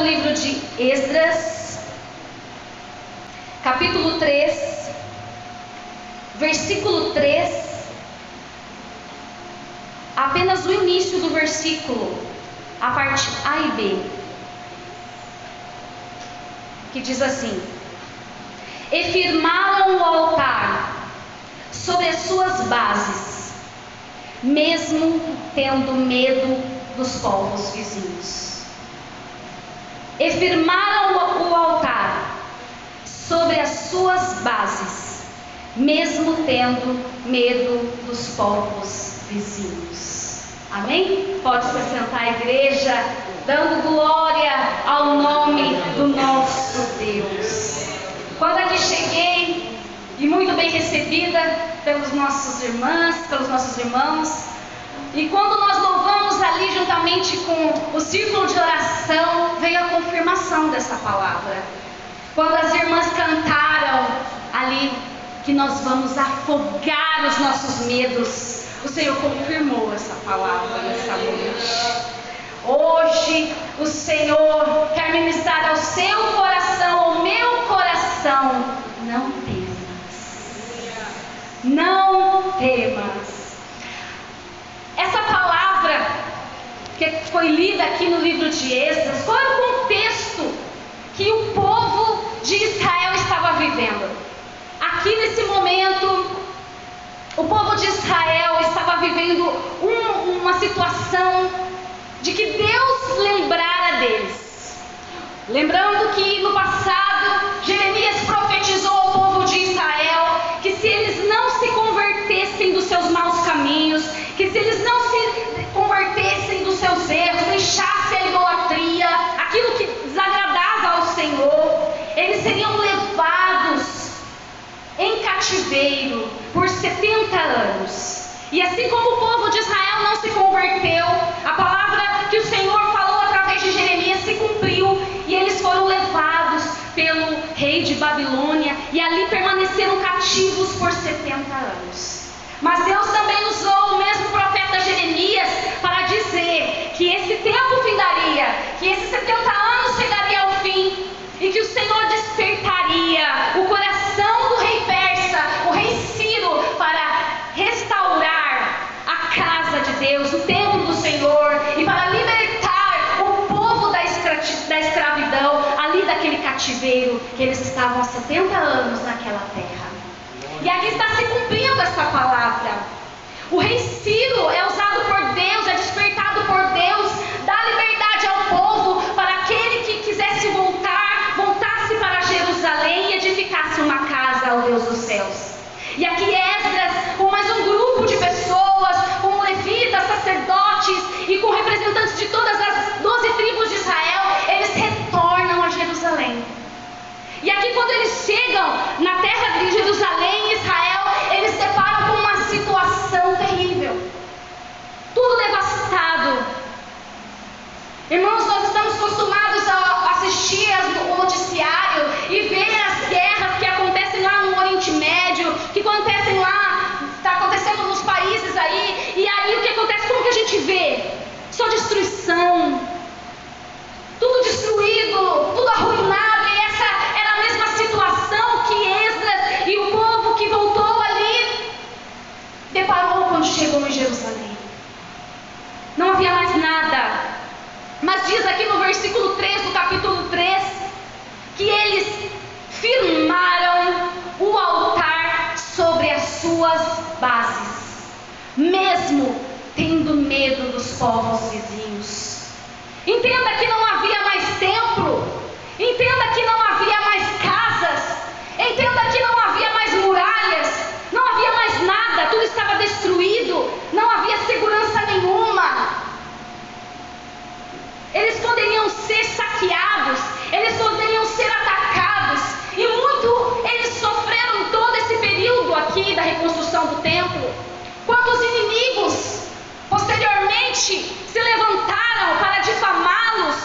no livro de Esdras, capítulo 3, versículo 3, apenas o início do versículo, a parte A e B, que diz assim: e firmaram o altar sobre as suas bases, mesmo tendo medo dos povos vizinhos. E firmaram o altar sobre as suas bases, mesmo tendo medo dos povos vizinhos. Amém? Pode se sentar, igreja, dando glória ao nome do nosso Deus. Quando aqui cheguei, e muito bem recebida pelos nossos irmãs, pelos nossos irmãos, e quando nós louvamos ali juntamente com o círculo de oração, veio a confirmação dessa palavra. Quando as irmãs cantaram ali que nós vamos afogar os nossos medos, o Senhor confirmou essa palavra nessa noite. Hoje o Senhor quer ministrar ao seu coração, ao meu coração: não temas, não temas. Essa palavra que foi lida aqui no livro de Esdras, qual é o contexto que o povo de Israel estava vivendo? Aqui nesse momento, o povo de Israel estava vivendo uma situação de que Deus lembrara deles. Lembrando que no passado, Jeremias profetizou ao povo de Israel que se eles não se convertessem dos seus maus caminhos, que se eles não se convertessem dos seus erros, deixassem a idolatria, aquilo que desagradava ao Senhor, eles seriam levados em cativeiro por 70 anos. E assim como o povo de Israel não se converteu, a palavra que o Senhor falou através de Jeremias se cumpriu, e eles foram levados pelo rei de Babilônia, e ali permaneceram cativos por 70 anos. Mas Deus também usou o mesmo profeta Jeremias para dizer que esse tempo findaria, que esses 70 anos chegaria ao fim, e que o Senhor despertaria o coração do rei persa, o rei Ciro, para restaurar a casa de Deus, o templo do Senhor, e para libertar o povo da escravidão, ali daquele cativeiro que eles estavam há 70 anos naquela terra. E aqui está se cumprindo essa palavra. O rei Ciro é usado por Deus, é despertado por Deus, dá liberdade ao povo para aquele que quisesse voltasse para Jerusalém e edificasse uma casa ao Deus dos céus. E aqui Esdras, com mais um grupo de pessoas, com levitas, sacerdotes e com representantes de todas as 12 tribos de Israel, eles retornam a Jerusalém. E aqui, quando eles chegam na terra de Jerusalém, Israel, eles se deparam com uma situação terrível. Tudo devastado. Irmãos, nós estamos acostumados a assistir o noticiário e ver as guerras que acontecem lá no Oriente Médio, que acontecem lá, está acontecendo nos países aí, e aí o que acontece? Como que a gente vê? Só destruição, tudo destruído, tudo arruinado, e essa era a mesma situação que Esdras e o povo que voltou ali deparou quando chegou em Jerusalém. Não havia mais nada. Mas diz aqui no versículo 3 do capítulo 3 que eles firmaram o altar sobre as suas bases, mesmo tendo medo dos povos vizinhos. Entenda que não havia mais templo, entenda que não havia mais casas, entenda que não havia mais muralhas, não havia mais nada, tudo estava destruído, não havia segurança nenhuma. Eles poderiam ser saqueados, eles poderiam ser atacados, e muito eles sofreram todo esse período aqui da reconstrução do templo, quando os inimigos posteriormente se levantaram para difamá-los,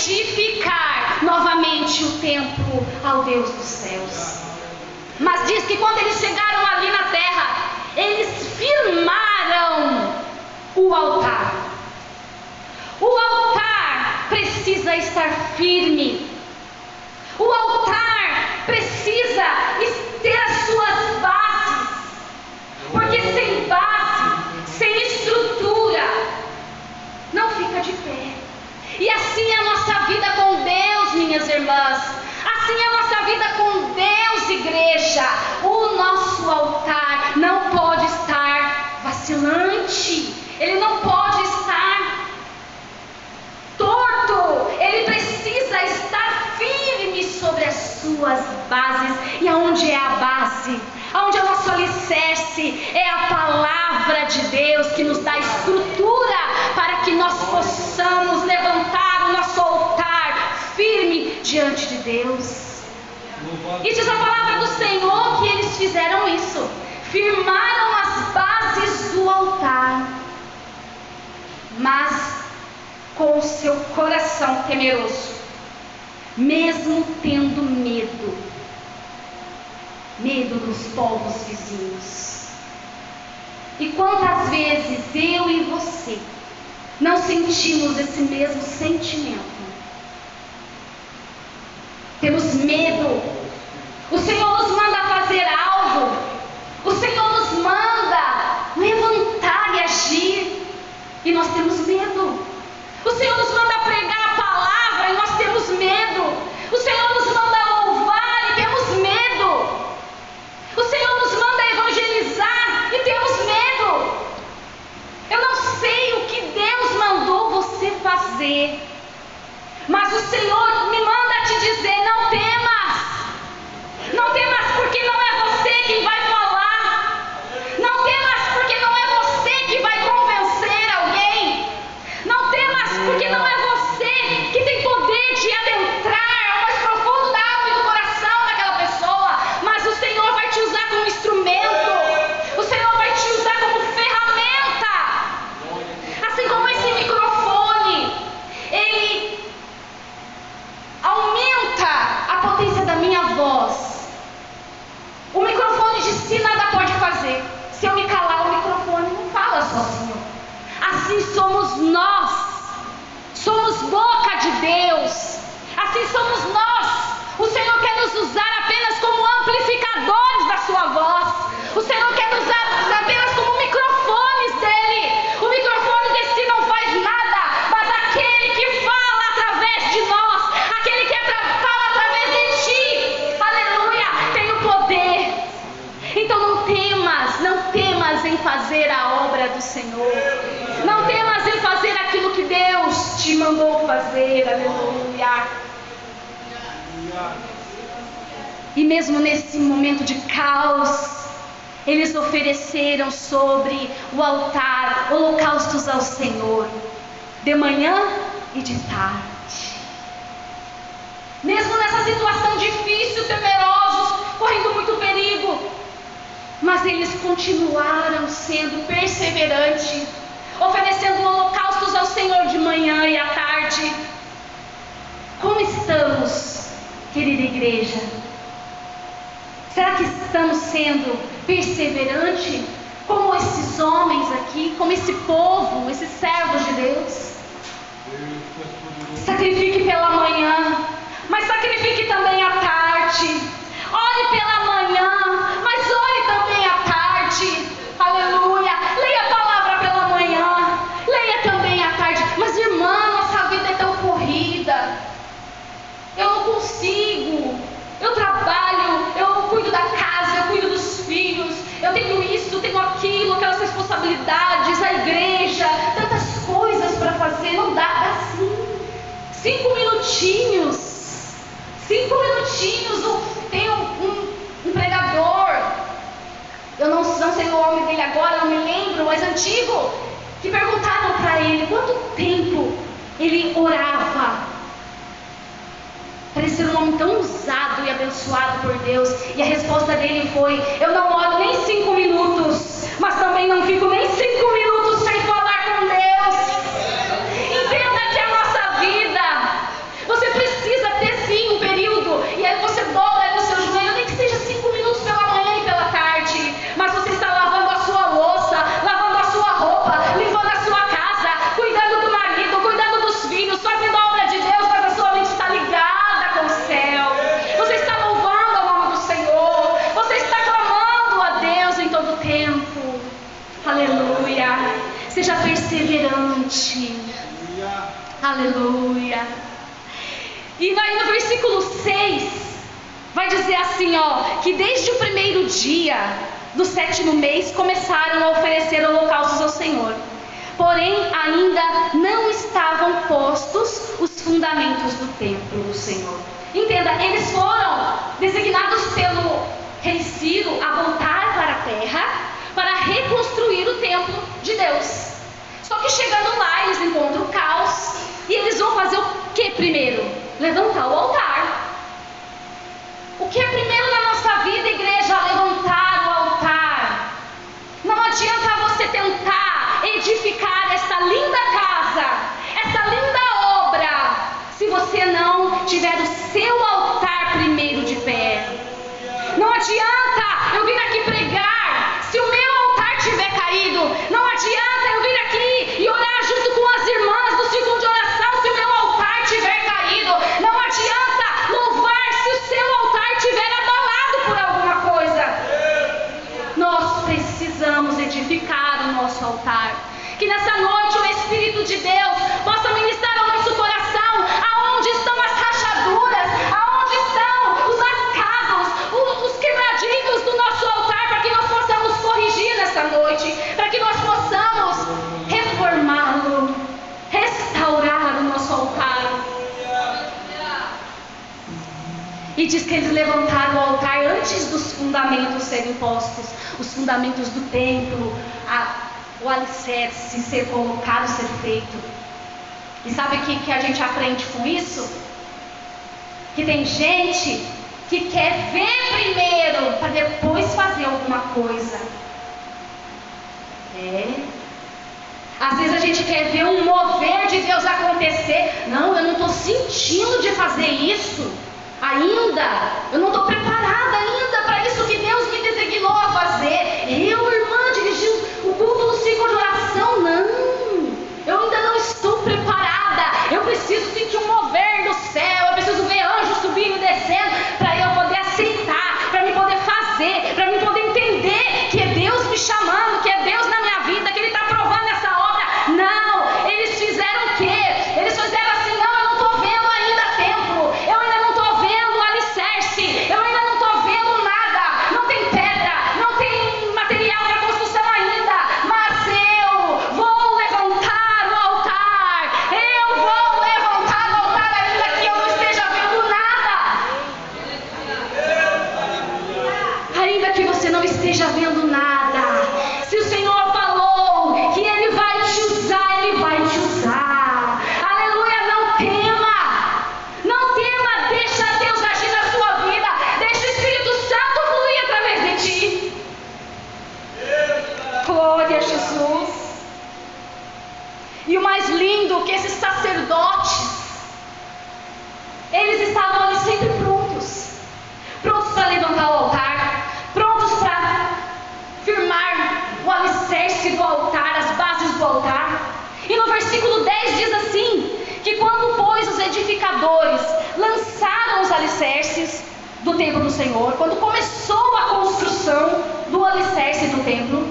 edificar novamente o templo ao Deus dos céus. Mas diz que quando eles chegaram ali na terra, eles firmaram o altar. O altar precisa estar firme. O altar precisa ter as suas bases. Porque sem base, sem estrutura, não fica de pé. E assim é a nossa vida com Deus, minhas irmãs. Assim é a nossa vida com Deus, igreja. O nosso altar não pode estar vacilante. Ele não pode estar torto. Ele precisa estar firme sobre as suas bases. E aonde é a base? Aonde é o nosso alicerce? É a palavra de Deus que nos dá estrutura para que nós possamos levantar o nosso altar firme diante de Deus. E diz a palavra do Senhor que eles fizeram isso. Firmaram as bases do altar, mas com o seu coração temeroso, mesmo tendo medo dos povos vizinhos. E quantas vezes eu e você não sentimos esse mesmo sentimento? Temos medo. O Senhor nos manda fazer algo. O Senhor nos manda levantar e agir, e nós temos medo. O Senhor nos manda pregar a palavra e nós temos medo. O Senhor nos manda louvar e temos medo. O Senhor nos manda evangelizar e temos medo. Eu não sei o que Deus mandou você fazer, mas o Senhor me manda te dizer: não temas. Não temas, porque não é você quem vai falar. Não temas, porque não é você que vai convencer alguém. Não temas, porque não é você que tem poder de adentrar ao mais profundo da alma e do coração daquela pessoa. Mas o Senhor vai te usar como instrumento. O Senhor vai te usar como ferramenta. Assim como esse microfone, ele aumenta a potência da minha voz. O microfone de si nada pode fazer. Se eu me calar, o microfone não fala sozinho. Assim somos nós. Somos boca de Deus. Assim somos nós. O Senhor quer nos usar apenas como amplificadores da sua voz. O Senhor quer nos usar apenas como microfones dele. O microfone de si não faz nada, mas aquele que fala através de nós, aquele que fala através de ti, aleluia, tem o poder. Então não temas em fazer a obra do Senhor. Não temas em fazer aquilo que Deus te mandou fazer, aleluia. E mesmo nesse momento de caos, eles ofereceram sobre o altar holocaustos ao Senhor, de manhã e de tarde. Mesmo nessa situação difícil, temerosos, correndo muito perigo, mas eles continuaram sendo perseverantes, oferecendo holocaustos ao Senhor de manhã e à tarde. Como estamos, querida igreja? Será que estamos sendo perseverantes como esses homens aqui, como esse povo, esses servos de Deus? Sacrifique pela manhã, mas sacrifique também à tarde. Ore pela manhã, mas ore também à tarde. Aleluia. Leia a palavra pela manhã, leia também à tarde. Mas irmã, nossa vida é tão corrida. Eu não consigo. Eu trabalho, eu cuido da casa, eu cuido dos filhos. Eu tenho isso, tenho aquilo, aquelas responsabilidades, a igreja, tantas coisas para fazer. Não dá assim. 5 minutinhos. Tem um pregador, eu não sei o nome dele agora, não me lembro, mas antigo, que perguntaram para ele quanto tempo ele orava. Parecia um homem tão usado e abençoado por Deus, e a resposta dele foi: eu não oro nem 5 minutos, mas também não fico nem 5 minutos sem falar com Deus. Entenda que a nossa vida E vai no versículo 6, vai dizer assim, ó, que desde o primeiro dia do 7º mês começaram a oferecer holocaustos ao Senhor. Porém, ainda não estavam postos os fundamentos do templo do Senhor. Entenda, eles foram designados pelo rei Ciro a voltar para a terra para reconstruir o templo de Deus. Só que chegando lá, eles encontram o caos e eles vão fazer o que primeiro? Levantar o altar. O que é primeiro na nossa vida, igreja? Levantar o altar. Não adianta você tentar edificar essa linda casa, essa linda obra, se você não tiver o seu altar primeiro de pé. Não adianta eu vir aqui pregar se o meu altar tiver caído. Não adianta eu vir aqui e orar junto com as irmãs do círculo de oração se o meu altar tiver caído. Não adianta louvar se o seu altar tiver abalado por alguma coisa. Nós precisamos edificar o nosso altar. Que nessa noite o Espírito de Deus possa ministrar ao nosso coração aonde estão as rachaduras, aonde estão os lascados, os quebradinhos do nosso altar, para que nós possamos corrigir nessa noite, para que nós possamos reformá-lo, restaurar o nosso altar. E diz que eles levantaram o altar antes dos fundamentos serem postos, os fundamentos do templo, o alicerce ser colocado, ser feito. E sabe o que a gente aprende com isso? Que tem gente que quer ver primeiro para depois fazer alguma coisa. Às vezes a gente quer ver um mover de Deus acontecer. Não, eu não estou sentindo de fazer isso ainda. Eu não estou preparada ainda para isso que Deus me designou a fazer. Eu, irmã, dirigir o culto do ciclo de oração, não. Eu ainda não estou preparada. Eu preciso sentir um mover do céu. Eu preciso ver anjos subindo e descendo para eu poder aceitar, para me poder fazer, para me poder entender que é Deus me chamando, que é Deus na minha vida, que Ele está provando essa obra. Não, eles fizeram o quê? Eles fizeram assim, não, eu não estou vendo ainda templo, eu ainda não estou vendo alicerce, eu ainda não estou vendo nada, não tem pedra, não tem material para construção ainda, mas eu vou levantar o altar, eu vou levantar o altar ainda que eu não esteja vendo nada, ainda que você não esteja vendo nada. Se o Senhor falou que Ele vai te usar, Ele vai te usar. Aleluia, não tema. Não tema, deixa Deus agir na sua vida. Deixa o Espírito Santo fluir através de ti. Glória a Jesus. E o mais lindo, que esses sacerdotes, eles estavam ali sempre prontos. Prontos para levantar o altar. Prontos para firmar o alicerce do altar, as bases do altar. E no versículo 10 diz assim, que quando pois os edificadores lançaram os alicerces do templo do Senhor, quando começou a construção do alicerce do templo,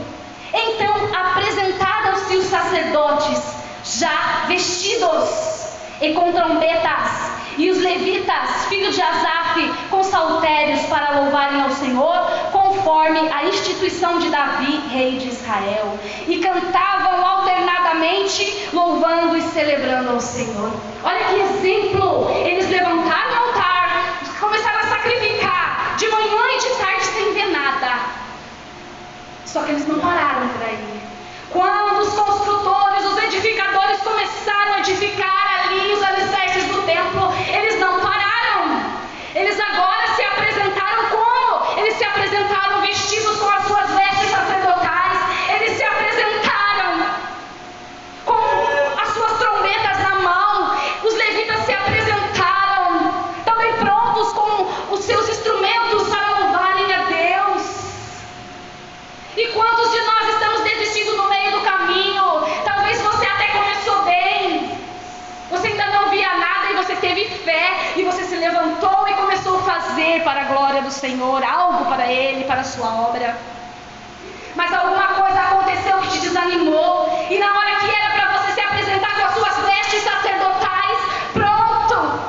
então apresentaram-se os sacerdotes já vestidos e com trombetas, e os levitas, filhos de Asaf, com saltérios para louvarem ao Senhor, conforme a instituição de Davi, rei de Israel, e cantavam alternadamente, louvando e celebrando ao Senhor. Olha que exemplo! Eles levantaram o altar, começaram a sacrificar, de manhã e de tarde sem ver nada. Só que eles não pararam por aí. Quando os construtores, os edificadores começaram a edificar ali os alicerces do templo, eles não pararam. Eles agora se apresentaram como? Eles se apresentaram vestidos com as suas vestes sacerdotais. Eles se apresentaram com as suas trombetas na mão. Os levitas se apresentaram também prontos com os seus instrumentos para louvarem a Deus. E quantos de nós estamos desistindo no meio do caminho? Talvez você até começou bem, você ainda não via nada e você teve fé e você se levantou e começou a fazer para a glória do Senhor, algo para Ele, para a sua obra. Mas alguma coisa aconteceu que te desanimou, e na hora que era para você se apresentar com as suas vestes sacerdotais, pronta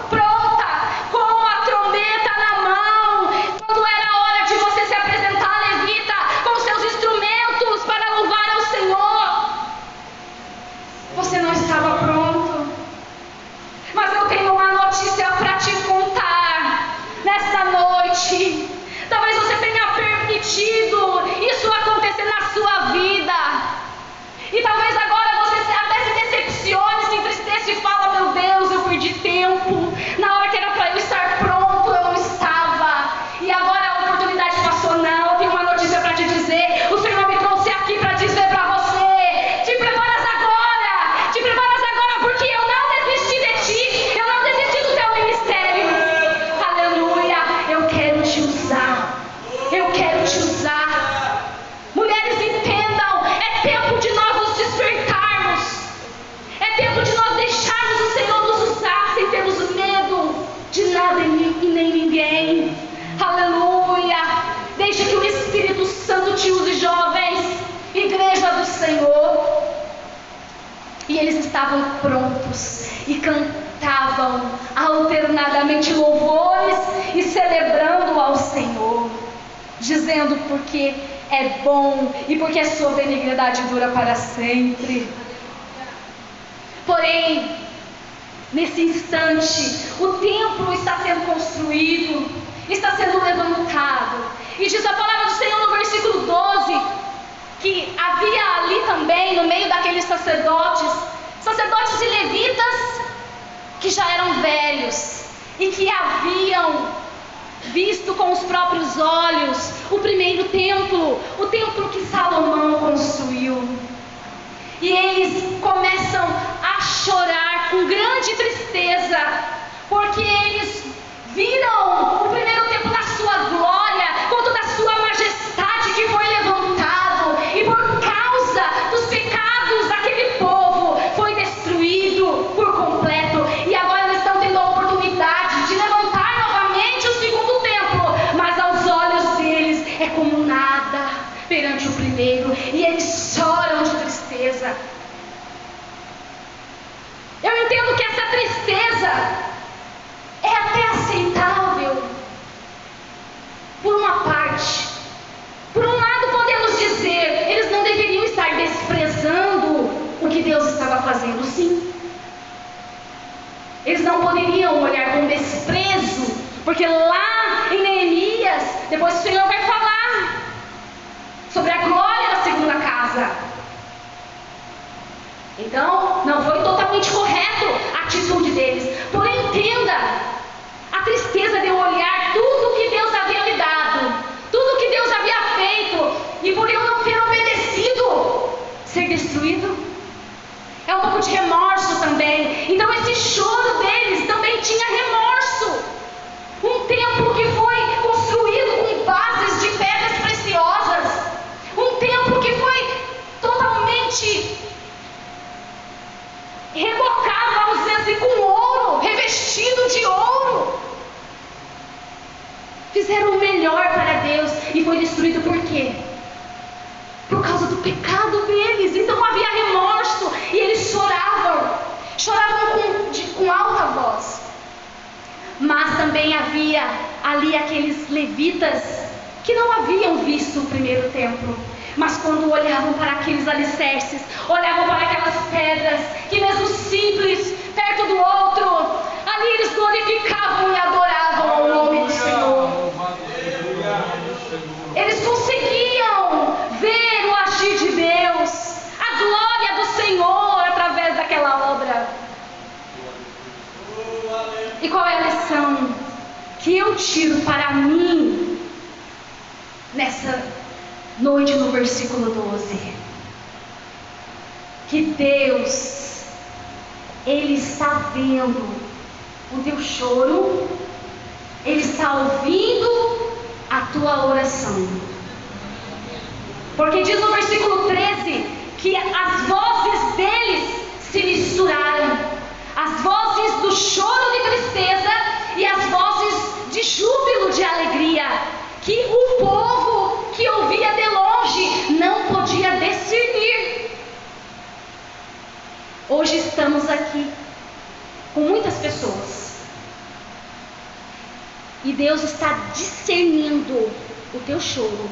estavam prontos e cantavam alternadamente louvores e celebrando ao Senhor, dizendo: porque é bom e porque a sua benignidade dura para sempre. Porém, nesse instante, o templo está sendo construído, está sendo levantado, e diz a palavra do Senhor no versículo 12, que havia ali também, no meio daqueles sacerdotes e levitas, que já eram velhos, e que haviam visto com os próprios olhos o primeiro templo, o templo que Salomão construiu. E eles começam a chorar com grande tristeza, porque eles viram o primeiro templo na sua glória, com toda a sua majestade que foi levantado, e por causa dos pecados daquele povo foi destruído por completo. E agora eles estão tendo a oportunidade de levantar novamente o segundo templo, mas aos olhos deles é como nada perante o primeiro, e eles choram de tristeza. Eu entendo que essa tristeza é até aceitável, por uma parte. Por um lado, podemos dizer, eles não deveriam estar desprezando o que Deus estava fazendo, sim. Eles não poderiam olhar com desprezo, porque lá em Neemias, depois o Senhor vai falar sobre a glória da segunda casa. Então, não foi totalmente correto a atitude deles. Porém, entenda a tristeza de eu olhar tudo que Deus havia me dado, tudo que Deus havia feito, e por eu não ter obedecido, ser destruído. É um pouco de remorso também. Então esse choro deles também tinha remorso. Um templo que foi construído com bases de pedras preciosas, um templo que foi totalmente rebocado, vamos dizer assim, com ouro, revestido de ouro. Fizeram o melhor para Deus e foi destruído por quê? Por causa do pecado deles. Então havia remorso e eles choravam com alta voz. Mas também havia ali aqueles levitas que não haviam visto o primeiro templo, mas quando olhavam para aqueles alicerces, olhavam para aquelas pedras, que mesmo simples, perto do outro, ali eles glorificavam e adoravam ao nome do Senhor. Eles conseguiam ver o agir de Deus, a glória do Senhor através daquela obra. E qual é a lição que eu tiro para mim nessa noite, no versículo 12? Que Deus, Ele está vendo o teu choro, Ele está ouvindo a tua oração. Porque diz no versículo 13 que as vozes deles se misturaram, as vozes do choro de tristeza e as vozes de júbilo, de alegria, que o povo que ouvia de longe não podia discernir. Hoje estamos aqui com muitas pessoas e Deus está discernindo o teu choro,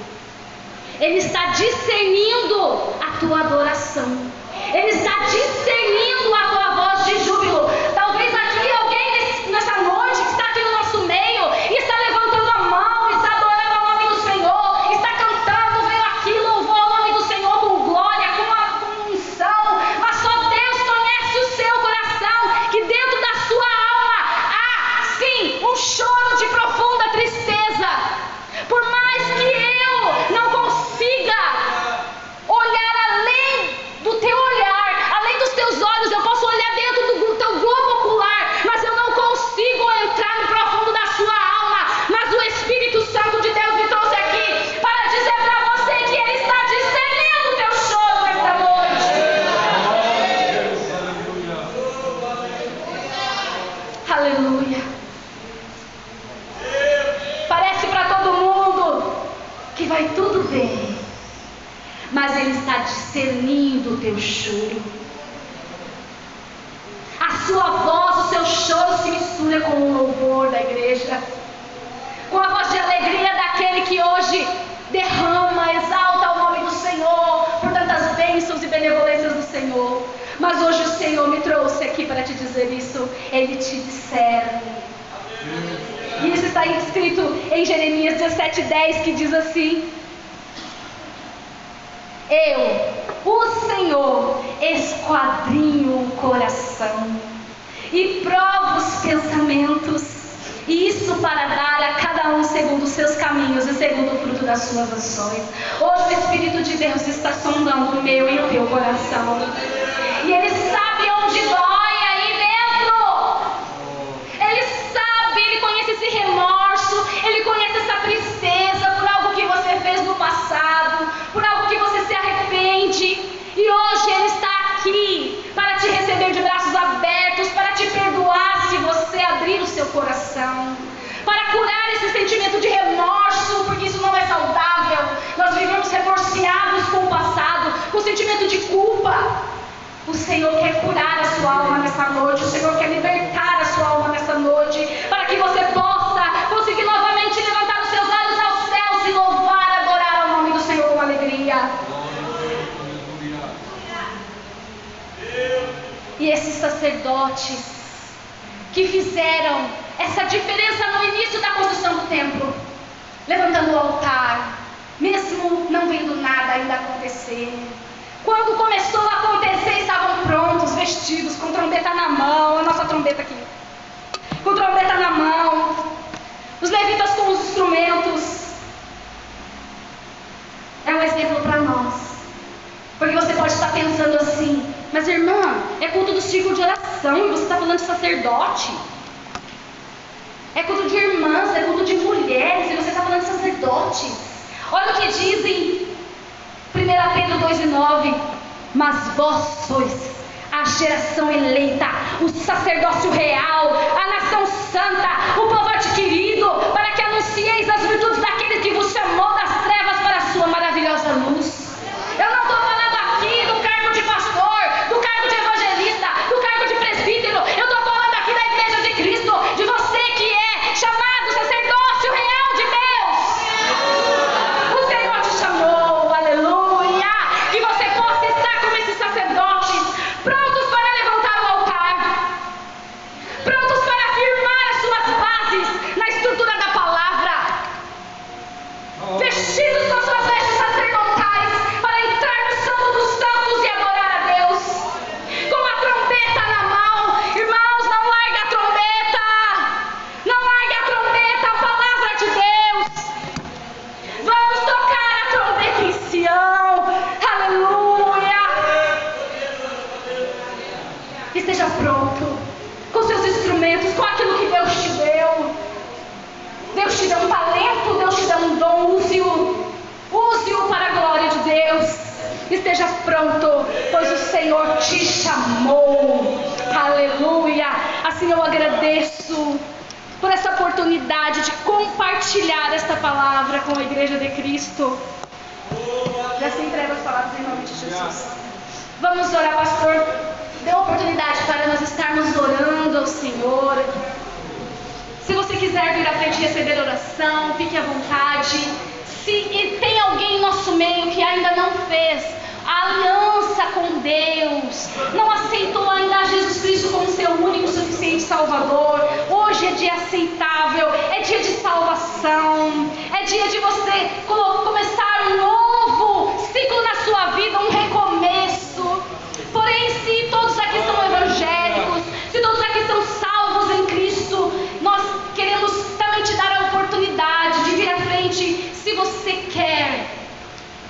Ele está discernindo a tua adoração, Ele está discernindo a tua voz de júbilo. Talvez aqui alguém nessa noite que está aqui no nosso meio e está levantando a mão, está adorando ao nome do Senhor, está cantando, veio aqui, louvou ao nome do Senhor com glória, com unção, mas só Deus conhece o seu coração, que dentro da sua alma há sim um choro de profunda tristeza. Por mais que eu não consiga olhar além do teu olhar, além dos teus olhos, eu posso olhar dentro do teu globo ocular, mas eu não consigo entrar no profundo da sua alma. Mas o Espírito Santo de Deus me trouxe aqui para dizer para você que Ele está discernindo o teu choro esta noite. Aleluia. Parece para todo mundo que vai tudo bem, mas Ele está discernindo o teu choro. sua voz, o seu choro se mistura com o louvor da igreja, com a voz de alegria daquele que hoje derrama, exalta o nome do Senhor por tantas bênçãos e benevolências do Senhor. Mas hoje o Senhor me trouxe aqui para te dizer isso. Ele te discerne. E isso está escrito em Jeremias 17:10, que diz assim: eu, o Senhor, esquadrinho o coração e provo os pensamentos, e isso para dar a cada um segundo os seus caminhos e segundo o fruto das suas ações. Hoje o Espírito de Deus está sondando o meu e o teu coração, e Ele sabe onde dói aí dentro. Ele sabe, Ele conhece esse remorso, Ele conhece essa tristeza por algo que você fez no passado, por algo que você se arrepende. E hoje Ele está aqui para te receber de braços abertos, para te perdoar se você abrir o seu coração, para curar esse sentimento de remorso, porque isso não é saudável. Nós vivemos remorseados com o passado, com sentimento de culpa. O Senhor quer curar a sua alma nessa noite, o Senhor quer libertar a sua alma nessa noite, para que você possa conseguir novamente levantar os seus olhos aos céus e louvar, adorar ao nome do Senhor com alegria. E esses sacerdotes que fizeram essa diferença no início da construção do templo, levantando o altar, mesmo não vendo nada ainda acontecer. Quando começou a acontecer, estavam prontos, vestidos, com trombeta na mão, a nossa trombeta aqui, com trombeta na mão, os levitas com os instrumentos. É um exemplo para nós, porque você pode estar pensando assim: mas irmã, é culto do círculo de oração e você está falando de sacerdote? É culto de irmãs, é culto de mulheres e você está falando de sacerdotes? Olha o que diz em 1 Pedro 2:9: mas vós sois a geração eleita, o sacerdócio real, a nação santa, o povo adquirido, para que anuncieis as virtudes daquele que vos chamou das trevas para a sua maravilhosa luz. Eu não estou falando aqui do cargo de pastor, do cargo de evangelista, do cargo de presbítero. Eu estou falando aqui da igreja de Cristo, de você que é chamado sacerdócio real de Deus. O Senhor te chamou, aleluia, que você possa estar como esses sacerdotes, prontos para levantar o altar, prontos para firmar as suas bases na estrutura da palavra, vestidos com suas vestes sacerdotais, para entrar no Santo dos Santos e adorar a Deus, com a trombeta na mão. Irmãos, não largue a trombeta, não largue a trombeta, a palavra de Deus. Vamos tocar a trombeta em Sião, aleluia. Esteja pronto, com seus instrumentos, com aquilo que Deus te deu. Deus te deu um talento, Deus te deu um dom, use-o para a glória de Deus. Esteja pronto, pois o Senhor te chamou, aleluia. Assim eu agradeço por essa oportunidade de compartilhar esta palavra com a igreja de Cristo. E assim entrego as palavras em nome de Jesus. Vamos orar, pastor. Dê uma oportunidade para nós estarmos orando ao Senhor. Se você quiser vir à frente e receber oração, fique à vontade. Se tem alguém em nosso meio que ainda não fez a aliança com Deus, não aceitou ainda Jesus Cristo como seu único e suficiente Salvador, hoje é dia aceitável, é dia de salvação, é dia de você começar um novo ciclo na sua vida, um recomeço. Porém, se todos aqui são evangélicos, se todos aqui são salvos em Cristo, nós queremos também te dar a oportunidade de vir à frente. Se você quer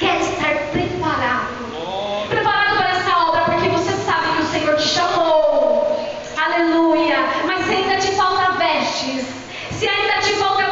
estar preparado para essa obra, porque você sabe que o Senhor te chamou, aleluia. Mas se ainda te falta vestes, se ainda te falta